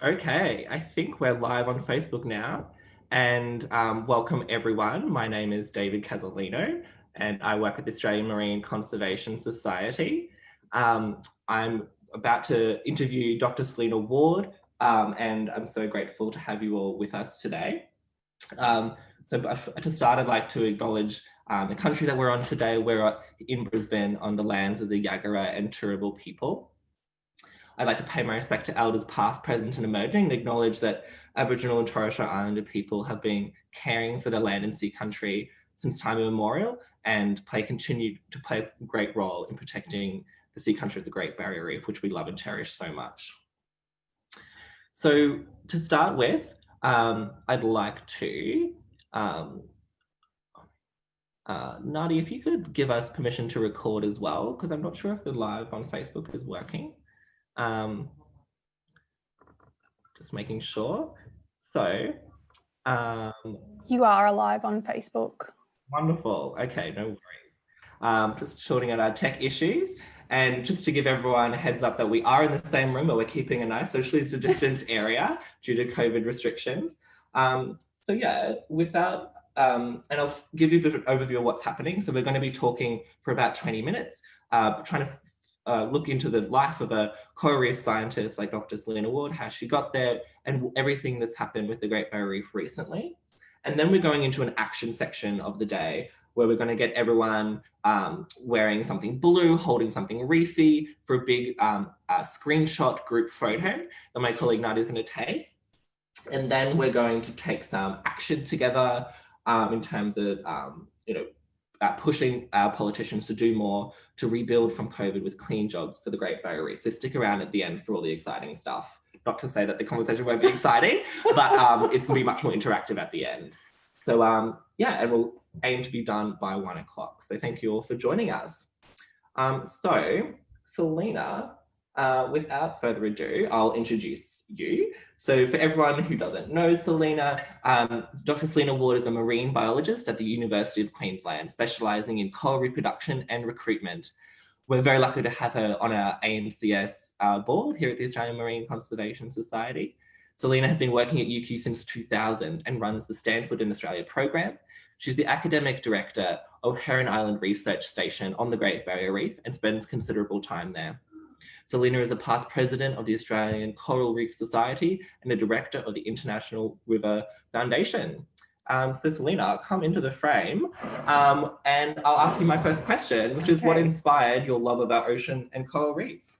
Okay, I think we're live on Facebook now. And welcome everyone. My name is David Casalino and I work at the Australian Marine Conservation Society. I'm about to interview Dr. Selina Ward and I'm so grateful to have you all with us today. So to start, I'd like to acknowledge the country that we're on today. We're in Brisbane on the lands of the Yagara and Turrbal people. I'd like to pay my respect to elders past, present and emerging and acknowledge that Aboriginal and Torres Strait Islander people have been caring for their land and sea country since time immemorial and continue to play a great role in protecting the sea country of the Great Barrier Reef, which we love and cherish so much. So to start with, I'd like to, Nadia, if you could give us permission to record as well, because I'm not sure if the live on Facebook is working. Just making sure. So you are live on Facebook. Wonderful. Okay, no worries. Just sorting out our tech issues, and just to give everyone a heads up that we are in the same room, but we're keeping a nice socially distanced area due to COVID restrictions. So yeah, without and I'll give you a bit of an overview of what's happening. So we're going to be talking for about 20 minutes, trying to look into the life of a coral reef scientist like Dr. Selina Ward, how she got there, and everything that's happened with the Great Barrier Reef recently. And then we're going into an action section of the day where we're going to get everyone wearing something blue, holding something reefy for a big screenshot group photo that my colleague Nadia is going to take. And then we're going to take some action together in terms of, pushing our politicians to do more to rebuild from COVID with clean jobs for the Great Barrier Reef. So stick around at the end for all the exciting stuff. Not to say that the conversation won't be exciting, but it's going to be much more interactive at the end. So yeah, and we'll aim to be done by 1 o'clock. So thank you all for joining us. So Selina, without further ado, I'll introduce you. So for everyone who doesn't know Selina, Dr. Selina Ward is a marine biologist at the University of Queensland, specialising in coral reproduction and recruitment. We're very lucky to have her on our AMCS board here at the Australian Marine Conservation Society. Selina has been working at UQ since 2000 and runs the Stanford in Australia program. She's the academic director of Heron Island Research Station on the Great Barrier Reef and spends considerable time there. Selina is a past president of the Australian Coral Reef Society and a director of the International River Foundation. So Selina, I'll come into the frame and I'll ask you my first question, which is what inspired your love of our ocean and coral reefs?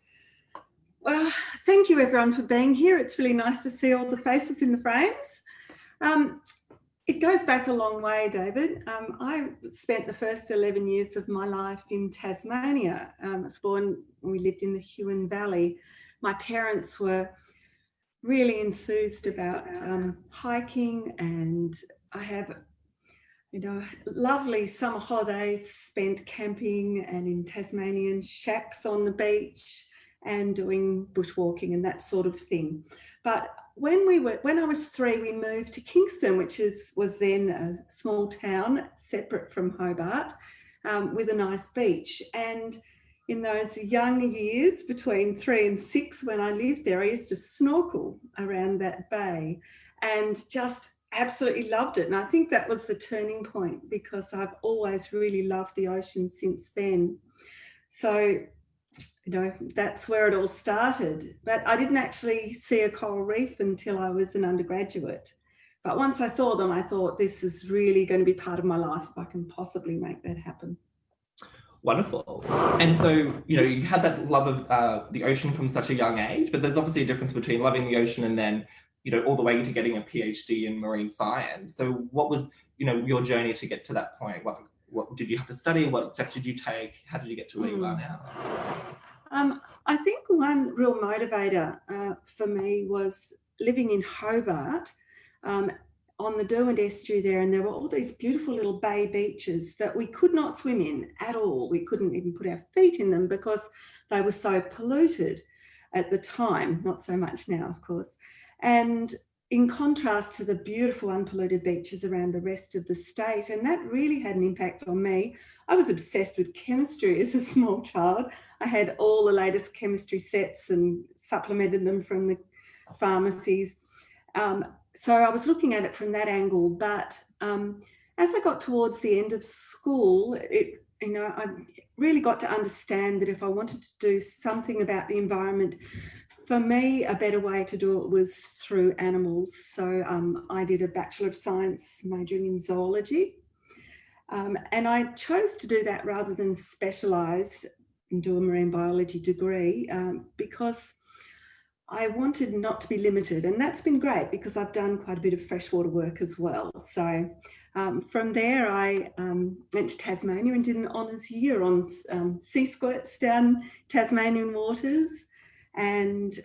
Well, thank you everyone for being here. It's really nice to see all the faces in the frames. It goes back a long way, David. I spent the first 11 years of my life in Tasmania. I was born when we lived in the Heron Valley. My parents were really enthused about hiking, and I have, lovely summer holidays spent camping and in Tasmanian shacks on the beach and doing bushwalking and that sort of thing. But when I was 3, we moved to Kingston, which was then a small town separate from Hobart, with a nice beach. And in those young years between 3 and 6, when I lived there, I used to snorkel around that bay and just absolutely loved it. And I think that was the turning point, because I've always really loved the ocean since then. So that's where it all started. But I didn't actually see a coral reef until I was an undergraduate. But once I saw them, I thought, this is really going to be part of my life if I can possibly make that happen. Wonderful. And so, you had that love of the ocean from such a young age, but there's obviously a difference between loving the ocean and then, all the way to getting a PhD in marine science. So what was, your journey to get to that point? What did you have to study? What steps did you take? How did you get to where you are now? I think one real motivator for me was living in Hobart on the Derwent estuary there, and there were all these beautiful little bay beaches that we could not swim in at all. We couldn't even put our feet in them because they were so polluted at the time, not so much now, of course. And in contrast to the beautiful unpolluted beaches around the rest of the state. And that really had an impact on me. I was obsessed with chemistry as a small child. I had all the latest chemistry sets and supplemented them from the pharmacies. So I was looking at it from that angle, but as I got towards the end of school, I really got to understand that if I wanted to do something about the environment, for me, a better way to do it was through animals. So I did a Bachelor of Science majoring in zoology. And I chose to do that rather than specialise and do a marine biology degree because I wanted not to be limited. And that's been great because I've done quite a bit of freshwater work as well. So from there, I went to Tasmania and did an honours year on sea squirts down Tasmanian waters, and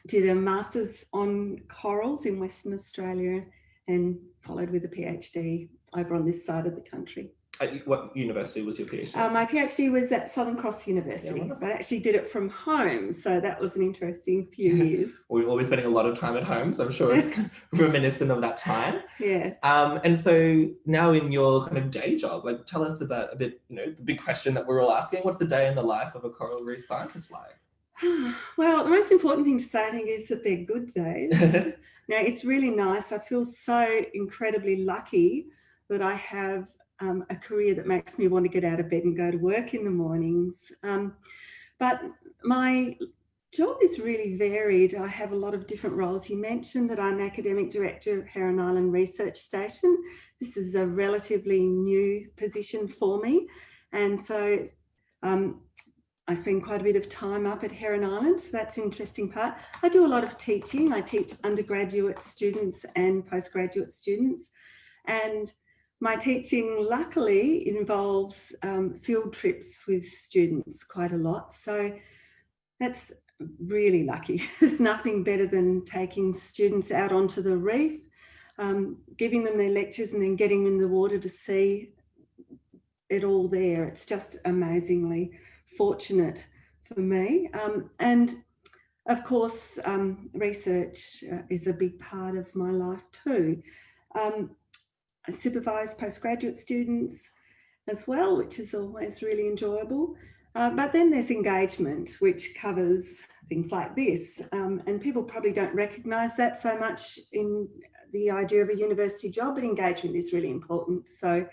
did a master's on corals in Western Australia, and followed with a PhD over on this side of the country. At what university was your PhD? My PhD was at Southern Cross University, but I actually did it from home. So that was an interesting few years. We've always spending a lot of time at home, so I'm sure it's kind of reminiscent of that time. Yes. And so now in your kind of day job, like tell us about a bit, the big question that we're all asking, what's the day in the life of a coral reef scientist like? Well, the most important thing to say, I think, is that they're good days. Now, it's really nice. I feel so incredibly lucky that I have a career that makes me want to get out of bed and go to work in the mornings. But my job is really varied. I have a lot of different roles. You mentioned that I'm Academic Director of Heron Island Research Station. This is a relatively new position for me. And so I spend quite a bit of time up at Heron Island, so that's an interesting part. I do a lot of teaching. I teach undergraduate students and postgraduate students. And my teaching, luckily, involves field trips with students quite a lot. So that's really lucky. There's nothing better than taking students out onto the reef, giving them their lectures and then getting them in the water to see it all there. It's just amazingly fortunate for me. And of course, research is a big part of my life too. I supervise postgraduate students as well, which is always really enjoyable. But then there's engagement, which covers things like this. And people probably don't recognise that so much in the idea of a university job, but engagement is really important. So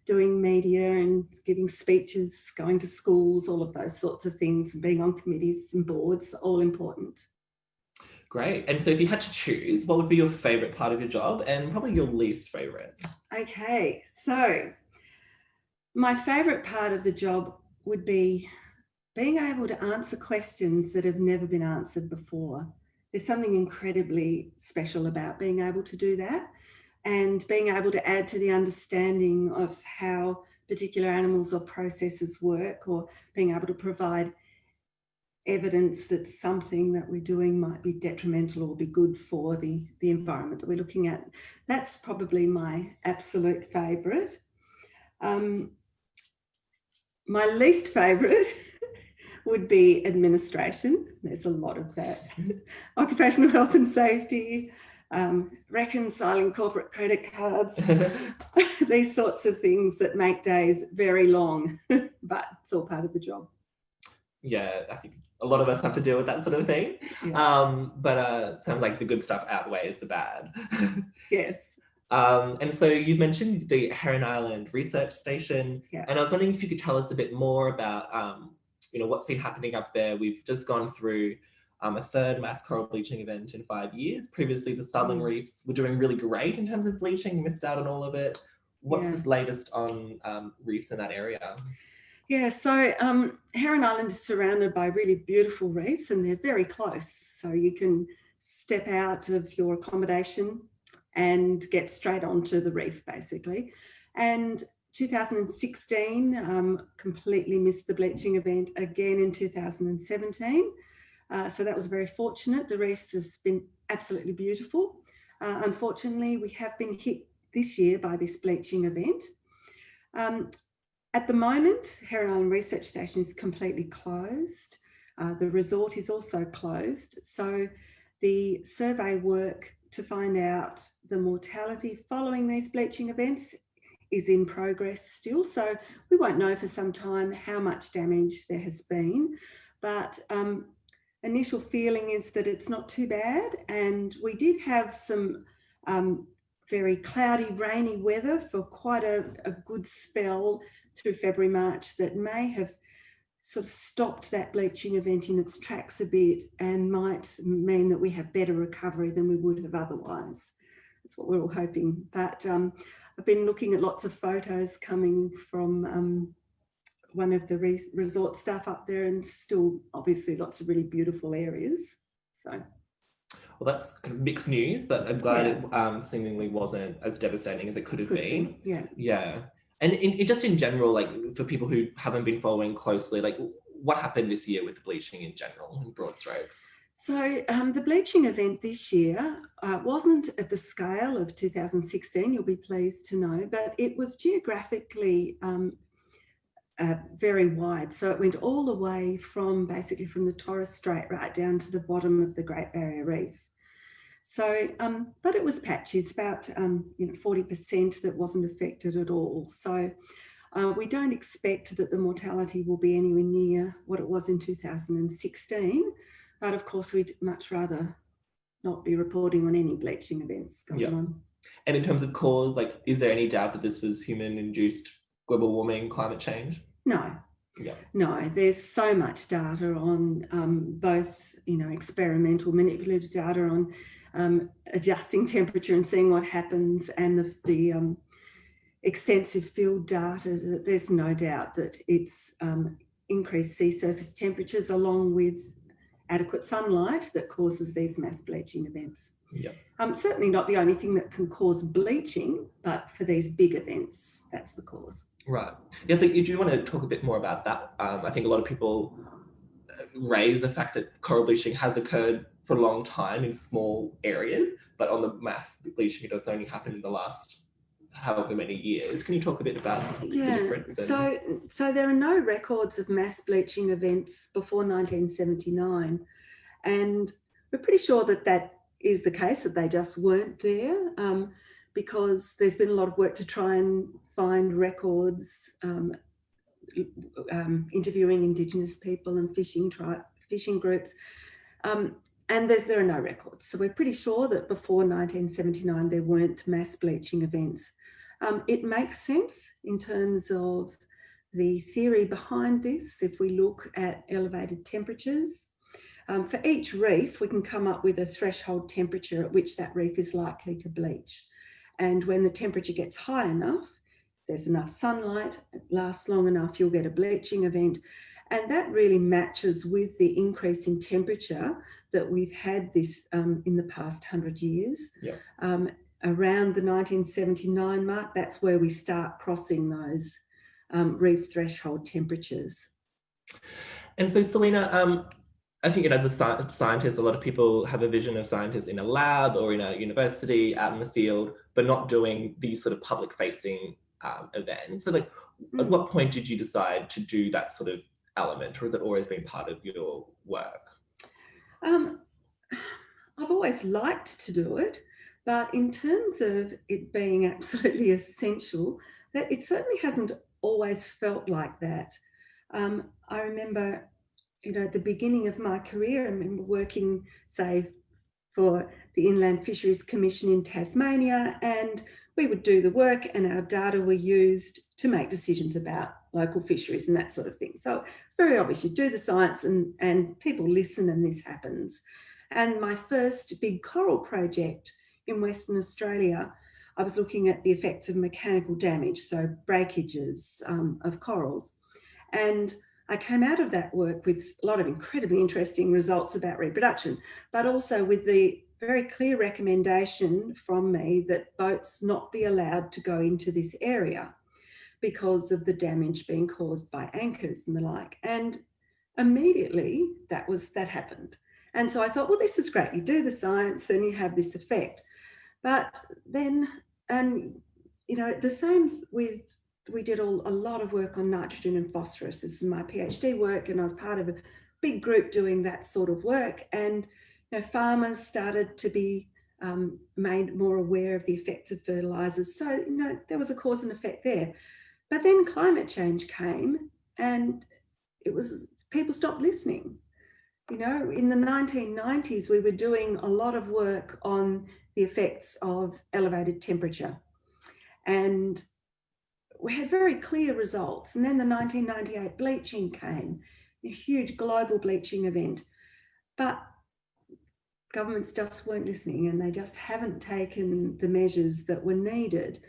doing media and giving speeches, going to schools, all of those sorts of things, being on committees and boards, all important. Great. And so if you had to choose, what would be your favourite part of your job and probably your least favourite? Okay, so my favourite part of the job would be being able to answer questions that have never been answered before. There's something incredibly special about being able to do that, and being able to add to the understanding of how particular animals or processes work, or being able to provide evidence that something that we're doing might be detrimental or be good for the environment that we're looking at. That's probably my absolute favourite. My least favourite would be administration. There's a lot of that. Occupational health and safety, reconciling corporate credit cards, these sorts of things that make days very long, but it's all part of the job. Yeah, I think a lot of us have to deal with that sort of thing. Yeah. But sounds like the good stuff outweighs the bad. Yes. And so you've mentioned the Heron Island Research Station, yeah. And I was wondering if you could tell us a bit more about what's been happening up there. We've just gone through a third mass coral bleaching event in 5 years. Previously, the southern reefs were doing really great in terms of bleaching, missed out on all of it. What's the latest on reefs in that area? Yeah, so Heron Island is surrounded by really beautiful reefs, and they're very close. So you can step out of your accommodation and get straight onto the reef, basically. And 2016 completely missed the bleaching event again in 2017. So that was very fortunate. The reefs has been absolutely beautiful. Unfortunately, we have been hit this year by this bleaching event. At the moment, Heron Island Research Station is completely closed. The resort is also closed. So the survey work to find out the mortality following these bleaching events is in progress still. So we won't know for some time how much damage there has been, but initial feeling is that it's not too bad. And we did have some very cloudy, rainy weather for quite a good spell through February, March that may have sort of stopped that bleaching event in its tracks a bit and might mean that we have better recovery than we would have otherwise. That's what we're all hoping. But I've been looking at lots of photos coming from one of the resort staff up there, and still obviously lots of really beautiful areas. So. Well, that's kind of mixed news, but I'm glad it seemingly wasn't as devastating as it could have been. Yeah. And just in general, like for people who haven't been following closely, like what happened this year with bleaching in general, in broad strokes? So the bleaching event this year wasn't at the scale of 2016, you'll be pleased to know, but it was geographically very wide. So it went all the way from basically from the Torres Strait right down to the bottom of the Great Barrier Reef. So, but it was patchy. It's about 40% that wasn't affected at all. So we don't expect that the mortality will be anywhere near what it was in 2016. But of course, we'd much rather not be reporting on any bleaching events going on. And in terms of cause, like, is there any doubt that this was human-induced global warming, climate change? No. No, there's so much data on both, experimental, manipulative data on adjusting temperature and seeing what happens, and the extensive field data that there's no doubt that it's increased sea surface temperatures along with adequate sunlight that causes these mass bleaching events. Certainly not the only thing that can cause bleaching, but for these big events, that's the cause. Right. Yeah, so do you want to talk a bit more about that? I think a lot of people raise the fact that coral bleaching has occurred for a long time in small areas, but on the mass bleaching, it has only happened in the last however many years. Can you talk a bit about the difference? So there are no records of mass bleaching events before 1979, and we're pretty sure that that is the case, that they just weren't there, because there's been a lot of work to try and find records, interviewing Indigenous people and fishing groups, and there are no records. So we're pretty sure that before 1979 there weren't mass bleaching events. It makes sense in terms of the theory behind this. If we look at elevated temperatures, for each reef we can come up with a threshold temperature at which that reef is likely to bleach. And when the temperature gets high enough, there's enough sunlight, it lasts long enough, you'll get a bleaching event. And that really matches with the increase in temperature that we've had this in the past 100 years. Around the 1979 mark, that's where we start crossing those reef threshold temperatures. And so, Selina, I think as a scientist, a lot of people have a vision of scientists in a lab or in a university out in the field, but not doing these sort of public-facing events. So, like, at what point did you decide to do that sort of element, or has it always been part of your work? I've always liked to do it, but in terms of it being absolutely essential, that it certainly hasn't always felt like that. I remember, at the beginning of my career, I remember working, say, for the Inland Fisheries Commission in Tasmania, and we would do the work and our data were used to make decisions about local fisheries and that sort of thing. So it's very obvious, you do the science and people listen and this happens. And my first big coral project in Western Australia, I was looking at the effects of mechanical damage, so breakages of corals. And I came out of that work with a lot of incredibly interesting results about reproduction, but also with the very clear recommendation from me that boats not be allowed to go into this area because of the damage being caused by anchors and the like. And immediately that happened. And so I thought, well, this is great. You do the science and you have this effect. But then, the same with, we did a lot of work on nitrogen and phosphorus. This is my PhD work, and I was part of a big group doing that sort of work. And farmers started to be made more aware of the effects of fertilisers. So, you know, there was a cause and effect there. But then climate change came and people stopped listening. You know, in the 1990s, we were doing a lot of work on the effects of elevated temperature. And we had very clear results. And then the 1998 bleaching came, a huge global bleaching event. But governments just weren't listening, and they just haven't taken the measures that were needed.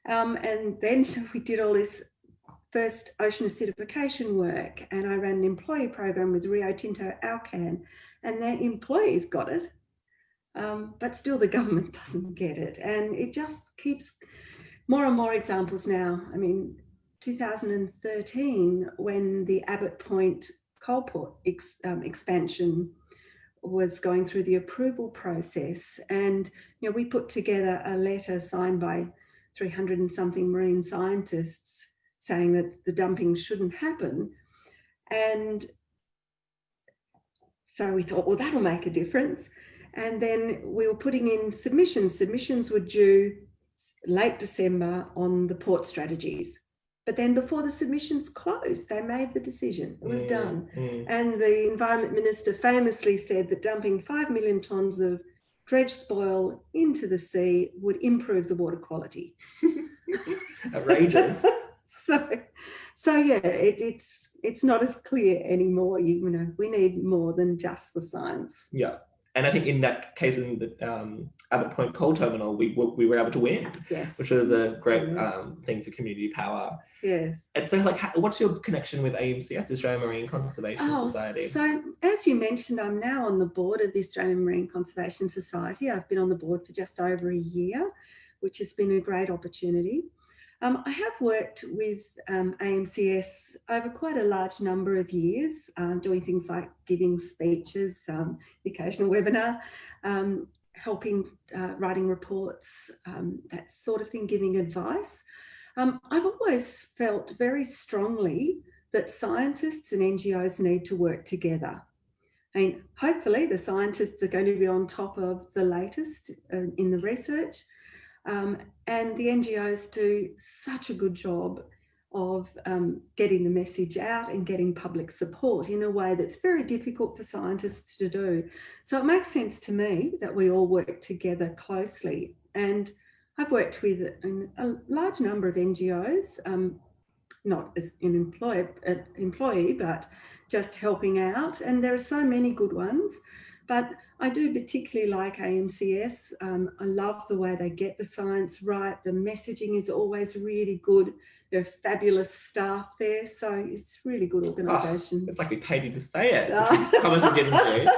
And then we did all this first ocean acidification work, and I ran an employee program with Rio Tinto Alcan, and their employees got it, but still the government doesn't get it. And it just keeps more and more examples now. I mean, 2013, when the Abbott Point coal port expansion was going through the approval process, and you know, we put together a letter signed by 300 and something marine scientists saying that the dumping shouldn't happen. And so we thought, well, that'll make a difference. And then we were putting in submissions. Submissions were due late December on the port strategies. But then before the submissions closed, they made the decision. It was done. And the Environment Minister famously said that dumping 5 million tonnes of dredge spoil into the sea would improve the water quality. Outrageous. So yeah, it's not as clear anymore. You know, we need more than just the science. Yeah. And I think in that case, in the Abbott Point coal terminal, we were able to win, yes, which was a great thing for community power. Yes. And so, like, what's your connection with AMCS, the Australian Marine Conservation Society? So, as you mentioned, I'm now on the board of the Australian Marine Conservation Society. I've been on the board for just over a year, which has been a great opportunity. I have worked with AMCS over quite a large number of years, doing things like giving speeches, the occasional webinar, helping writing reports, that sort of thing, giving advice. I've always felt very strongly that scientists and NGOs need to work together. I mean, hopefully the scientists are going to be on top of the latest in the research. And the NGOs do such a good job of getting the message out and getting public support in a way that's very difficult for scientists to do. So it makes sense to me that we all work together closely. And I've worked with a large number of NGOs, not as an employee, but just helping out. And there are so many good ones. But I do particularly like AMCS. I love the way they get the science right. The messaging is always really good. There are fabulous staff there. So it's a really good organisation. It's like we paid you to say it. Promise we didn't do.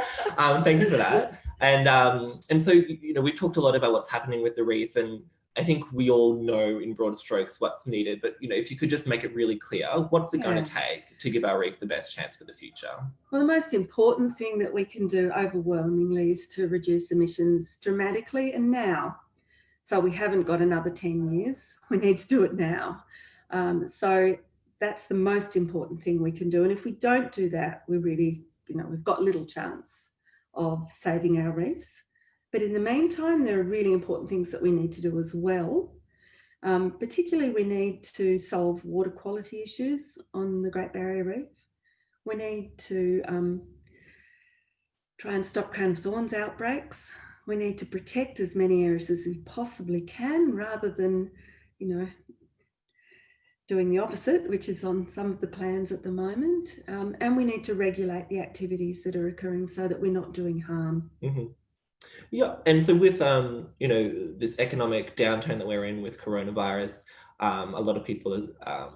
Thank you for that. And so, you know, we've talked a lot about what's happening with the reef, and I think we all know in broad strokes what's needed, but you know, if you could just make it really clear, what's it going to take to give our reef the best chance for the future? Well, the most important thing that we can do overwhelmingly is to reduce emissions dramatically and now. So we haven't got another 10 years. We need to do it now. So that's the most important thing we can do. And if we don't do that, we really, you know, we've got little chance of saving our reefs. But in the meantime, there are really important things that we need to do as well. Particularly, we need to solve water quality issues on the Great Barrier Reef. We need to try and stop crown of thorns outbreaks. We need to protect as many areas as we possibly can, rather than, you know, doing the opposite, which is on some of the plans at the moment. And we need to regulate the activities that are occurring so that we're not doing harm. Mm-hmm. Yeah, and so with you know, this economic downturn that we're in with coronavirus, a lot of people are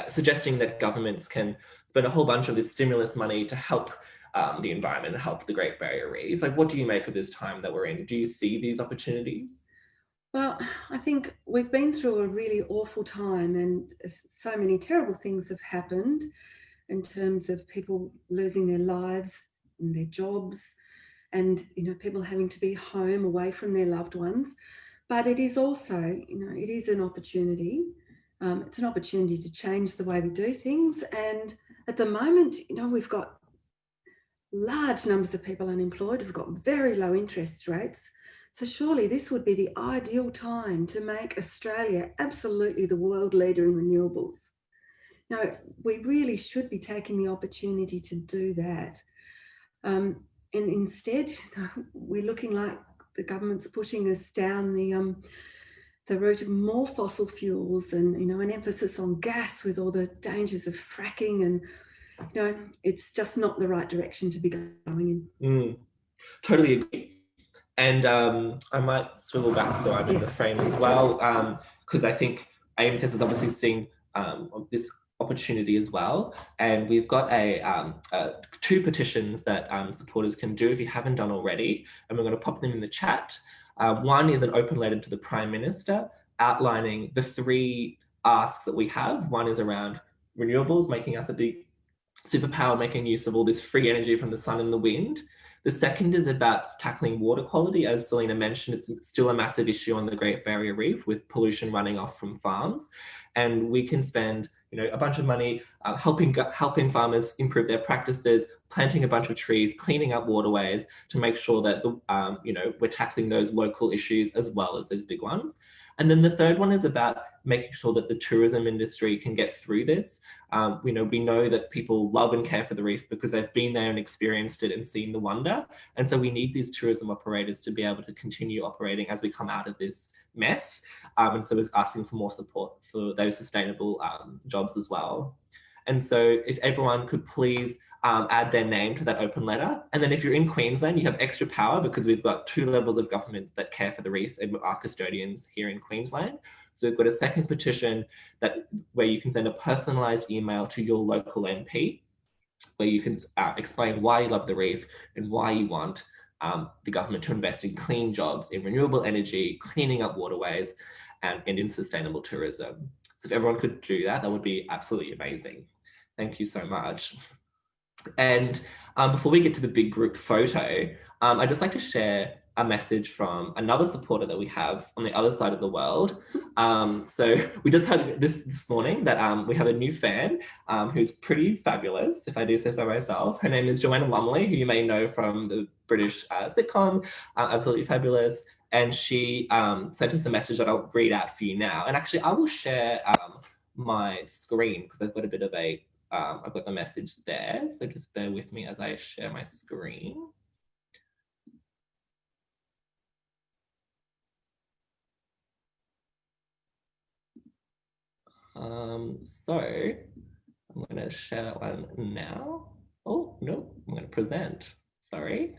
suggesting that governments can spend a whole bunch of this stimulus money to help the environment and help the Great Barrier Reef. Like, what do you make of this time that we're in? Do you see these opportunities? Well, I think we've been through a really awful time, and so many terrible things have happened in terms of people losing their lives and their jobs, and, you know, people having to be home away from their loved ones. But it is also, you know, it is an opportunity. It's an opportunity to change the way we do things. And at the moment, you know, we've got large numbers of people unemployed. We've got very low interest rates. So surely this would be the ideal time to make Australia absolutely the world leader in renewables. Now, we really should be taking the opportunity to do that. And instead, we're looking like the government's pushing us down the route of more fossil fuels and, an emphasis on gas with all the dangers of fracking. And, it's just not the right direction to be going in. Totally agree. And I might swivel back so I'm in the frame as well, because I think AMCS is obviously seeing this opportunity as well. And we've got two petitions that supporters can do if you haven't done already, and we're going to pop them in the chat. One is an open letter to the Prime Minister outlining the three asks that we have. One is around renewables, making us a big superpower, making use of all this free energy from the sun and the wind. The second is about tackling water quality. As Selina mentioned, it's still a massive issue on the Great Barrier Reef with pollution running off from farms. And we can spend a bunch of money helping farmers improve their practices, planting a bunch of trees, cleaning up waterways to make sure that we're tackling those local issues as well as those big ones. And then the third one is about making sure that the tourism industry can get through this. We know that people love and care for the reef because they've been there and experienced it and seen the wonder. And so we need these tourism operators to be able to continue operating as we come out of this mess. And so we're asking for more support for those sustainable jobs as well. And so if everyone could please add their name to that open letter. And then if you're in Queensland, you have extra power because we've got two levels of government that care for the reef and are custodians here in Queensland. So we've got a second petition where you can send a personalised email to your local MP, where you can explain why you love the reef and why you want the government to invest in clean jobs, in renewable energy, cleaning up waterways, and in sustainable tourism. So if everyone could do that, that would be absolutely amazing. Thank you so much. And before we get to the big group photo, I'd just like to share a message from another supporter that we have on the other side of the world. So we just heard this morning that we have a new fan who's pretty fabulous, if I do say so myself. Her name is Joanna Lumley, who you may know from the British sitcom, Absolutely Fabulous. And she sent us a message that I'll read out for you now. And actually, I will share my screen because I've got a bit of I've got the message there. So just bear with me as I share my screen. So I'm going to share that one now. Oh, no, I'm going to present. Sorry.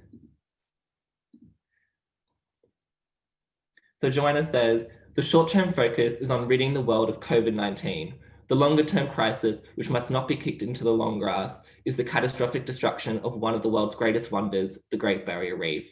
So Joanna says, the short-term focus is on ridding the world of COVID-19. The longer-term crisis, which must not be kicked into the long grass, is the catastrophic destruction of one of the world's greatest wonders, the Great Barrier Reef.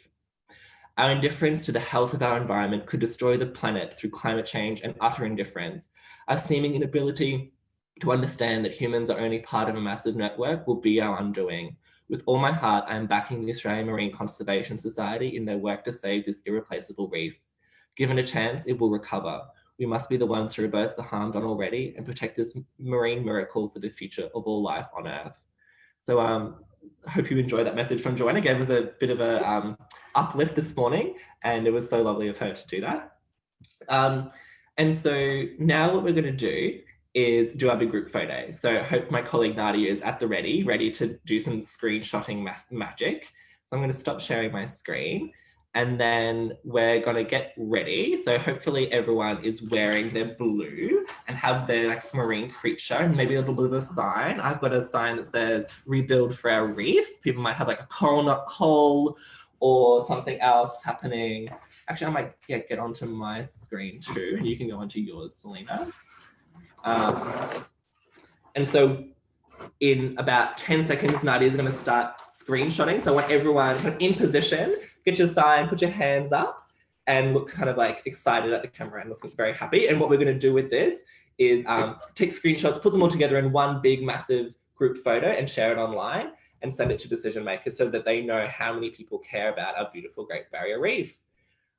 Our indifference to the health of our environment could destroy the planet through climate change and utter indifference. Our seeming inability to understand that humans are only part of a massive network will be our undoing. With all my heart, I am backing the Australian Marine Conservation Society in their work to save this irreplaceable reef. Given a chance, it will recover. We must be the ones to reverse the harm done already and protect this marine miracle for the future of all life on Earth. So I hope you enjoyed that message from Joanna. Gave us a bit of a uplift this morning, and it was so lovely of her to do that. And so now what we're going to do is do our big group photo. So I hope my colleague Nadia is at the ready to do some screenshotting magic. So I'm going to stop sharing my screen. And then we're going to get ready. So hopefully everyone is wearing their blue and have their marine creature and maybe a little bit of a sign. I've got a sign that says rebuild for our reef. People might have like a coral nut coal or something else happening. Actually, I might get onto my screen too, and you can go onto yours, Selina. And so in about 10 seconds, Nadia is going to start screenshotting. So I want everyone kind of in position. Get your sign, put your hands up and look kind of like excited at the camera and looking very happy. And what we're going to do with this is take screenshots, put them all together in one big massive group photo and share it online and send it to decision makers so that they know how many people care about our beautiful Great Barrier Reef.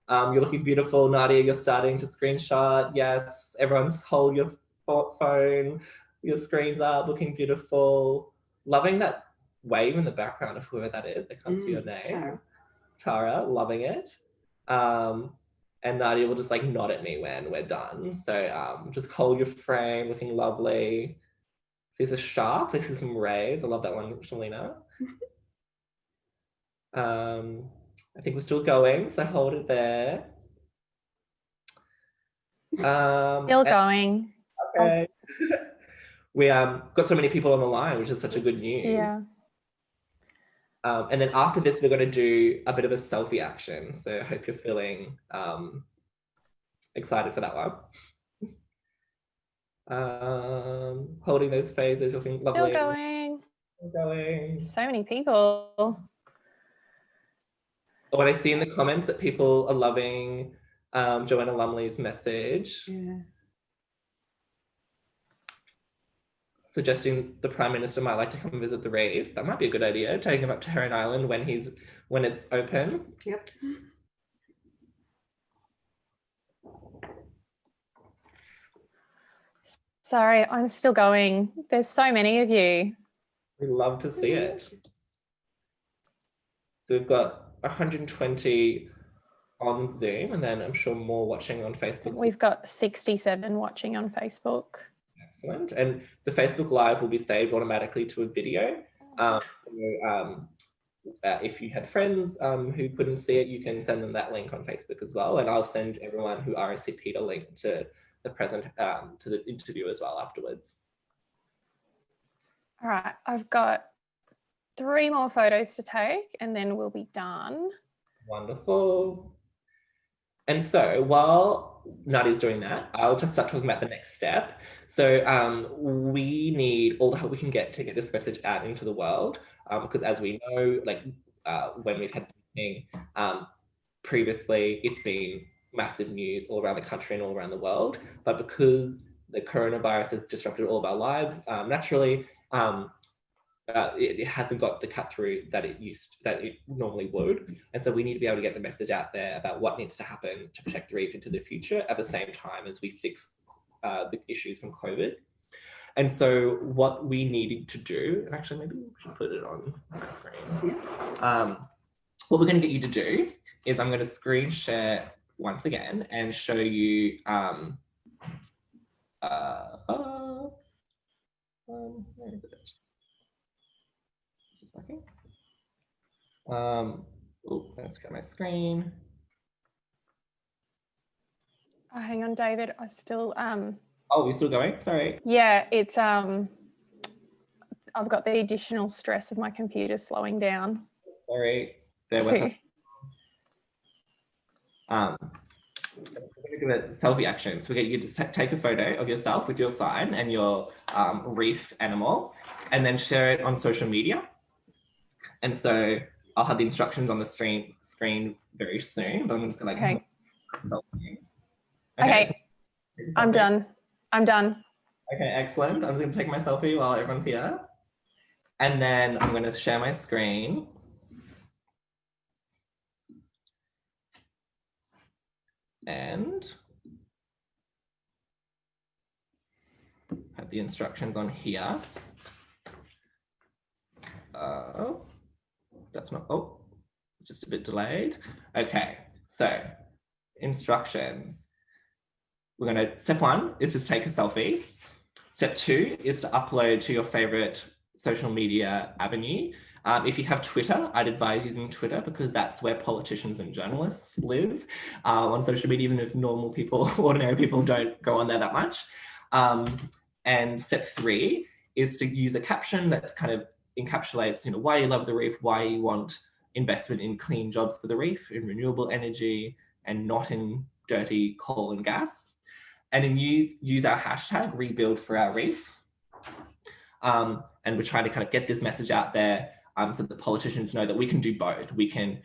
You're looking beautiful, Nadia. You're starting to screenshot. Yes, everyone's hold your phone, your screen's up, looking beautiful. Loving that wave in the background of whoever that is. I can't see your name. Tara. Tara, loving it. And Nadia will just like nod at me when we're done. So just hold your frame, looking lovely. See some sharks, I see some rays. I love that one, Selina. I think we're still going, so hold it there. Still going. Okay. We got so many people on the line, which is such a good news. Yeah. And then after this, we're going to do a bit of a selfie action. So I hope you're feeling excited for that one. Holding those phases, looking lovely. Still going. Still going. So many people. When I see in the comments that people are loving Joanna Lumley's message, suggesting the Prime Minister might like to come visit the reef. That might be a good idea. Taking him up to Heron Island when it's open. Yep. Sorry, I'm still going. There's so many of you. We love to see it. So we've got 120 on Zoom, and then I'm sure more watching on Facebook. We've got 67 watching on Facebook. Excellent. And the Facebook Live will be saved automatically to a video. If you had friends who couldn't see it, you can send them that link on Facebook as well. And I'll send everyone who RSVP'd a link to the to the interview as well afterwards. All right, I've got 3 more photos to take and then we'll be done. Wonderful. And so while Nadia's doing that, I'll just start talking about the next step. So we need all the help we can get to get this message out into the world, because as we know, like when we've had bleaching previously, it's been massive news all around the country and all around the world. But because the coronavirus has disrupted all of our lives, naturally, it hasn't got the cut through that it normally would. And so we need to be able to get the message out there about what needs to happen to protect the reef into the future at the same time as we fix the issues from COVID. And so what we needed to do, and actually maybe we should put it on the screen. What we're going to get you to do is I'm going to screen share once again and show you where is it? Is this working? Let's get my screen. Oh, hang on, David. I still Oh, you're still going? Sorry. Yeah, it's I've got the additional stress of my computer slowing down. Sorry. There we go. We're going to do a selfie action. So we get you to take a photo of yourself with your sign and your reef animal, and then share it on social media. And so I'll have the instructions on the screen very soon, but I'm just going to like selfie. Okay. I'm done. Okay, excellent. I'm going to take my selfie while everyone's here. And then I'm going to share my screen. And have the instructions on here. That's not, it's just a bit delayed. Okay, so instructions. We're going to, step 1 is just take a selfie. Step 2 is to upload to your favorite social media avenue. If you have Twitter, I'd advise using Twitter because that's where politicians and journalists live on social media, even if normal people, ordinary people don't go on there that much. And step 3 is to use a caption that kind of encapsulates, why you love the reef, why you want investment in clean jobs for the reef, in renewable energy, and not in dirty coal and gas. And then use our hashtag rebuild for our reef. And we're trying to kind of get this message out there so that politicians know that we can do both. We can,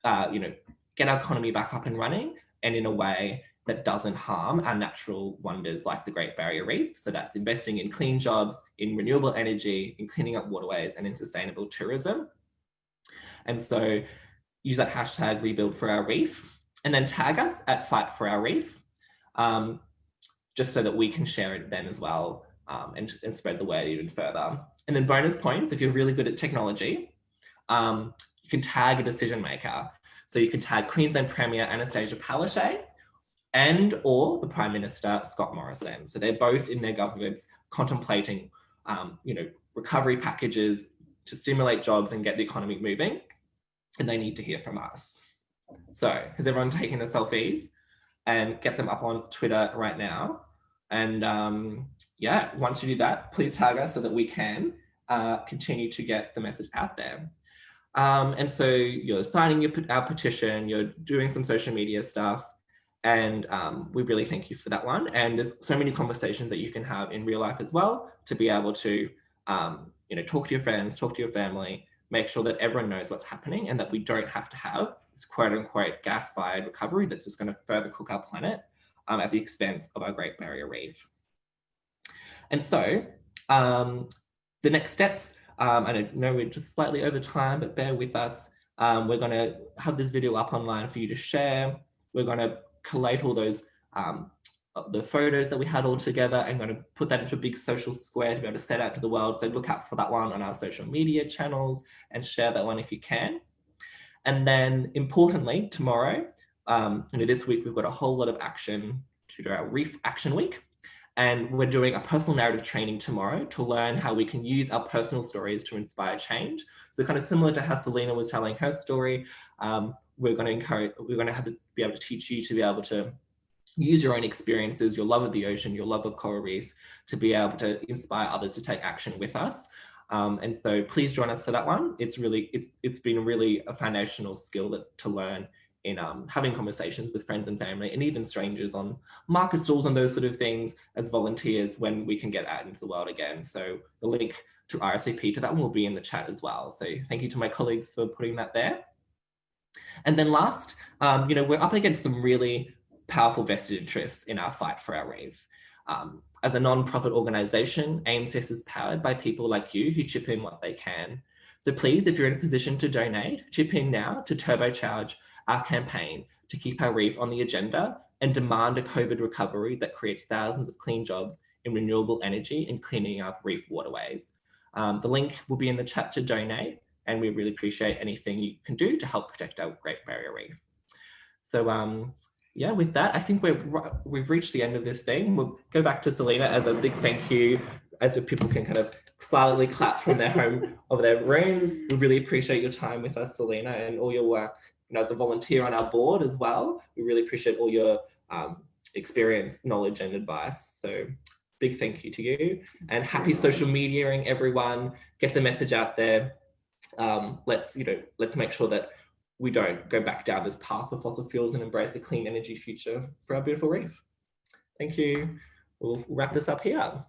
get our economy back up and running, and in a way that doesn't harm our natural wonders like the Great Barrier Reef. So that's investing in clean jobs, in renewable energy, in cleaning up waterways, and in sustainable tourism. And so use that hashtag rebuild for our reef, and then tag us at Fight for Our Reef, just so that we can share it then as well, and spread the word even further. And then bonus points, if you're really good at technology, you can tag a decision maker. So you can tag Queensland Premier Anastasia Palaszczuk and or the Prime Minister Scott Morrison. So they're both in their governments contemplating, recovery packages to stimulate jobs and get the economy moving, and they need to hear from us. So has everyone taken the selfies? And get them up on Twitter right now. And yeah, once you do that, please tag us so that we can continue to get the message out there. And so you're signing our petition, you're doing some social media stuff, and we really thank you for that one. And there's so many conversations that you can have in real life as well to be able to, talk to your friends, talk to your family, make sure that everyone knows what's happening and that we don't have to have this quote unquote gas-fired recovery that's just going to further cook our planet at the expense of our Great Barrier Reef. And so the next steps, I know we're just slightly over time, but bear with us. We're going to have this video up online for you to share. We're going to collate all those the photos that we had all together and going to put that into a big social square to be able to set out to the world. So look out for that one on our social media channels and share that one if you can. And then importantly, tomorrow, this week, we've got a whole lot of action to do our Reef Action Week. And we're doing a personal narrative training tomorrow to learn how we can use our personal stories to inspire change. So kind of similar to how Selina was telling her story, we're going to be able to teach you to be able to use your own experiences, your love of the ocean, your love of coral reefs, to be able to inspire others to take action with us. And so please join us for that one. It's been really a foundational skill to learn in having conversations with friends and family and even strangers on market stalls and those sort of things as volunteers when we can get out into the world again. So the link to RSVP to that one will be in the chat as well. So thank you to my colleagues for putting that there. And then last, we're up against some really powerful vested interests in our fight for our reef. As a non-profit organisation, AIMSS is powered by people like you who chip in what they can. So please, if you're in a position to donate, chip in now to turbocharge our campaign to keep our reef on the agenda and demand a COVID recovery that creates thousands of clean jobs in renewable energy and cleaning up reef waterways. The link will be in the chat to donate, and we really appreciate anything you can do to help protect our Great Barrier Reef. So yeah, with that, I think we've reached the end of this thing. We'll go back to Selina as a big thank you, as people can kind of silently clap from their home of their rooms. We really appreciate your time with us, Selina, and all your work as a volunteer on our board as well. We really appreciate all your experience, knowledge, and advice. So big thank you to you, and happy social mediaing, everyone. Get the message out there. Let's make sure that we don't go back down this path of fossil fuels and embrace a clean energy future for our beautiful reef. Thank you. We'll wrap this up here.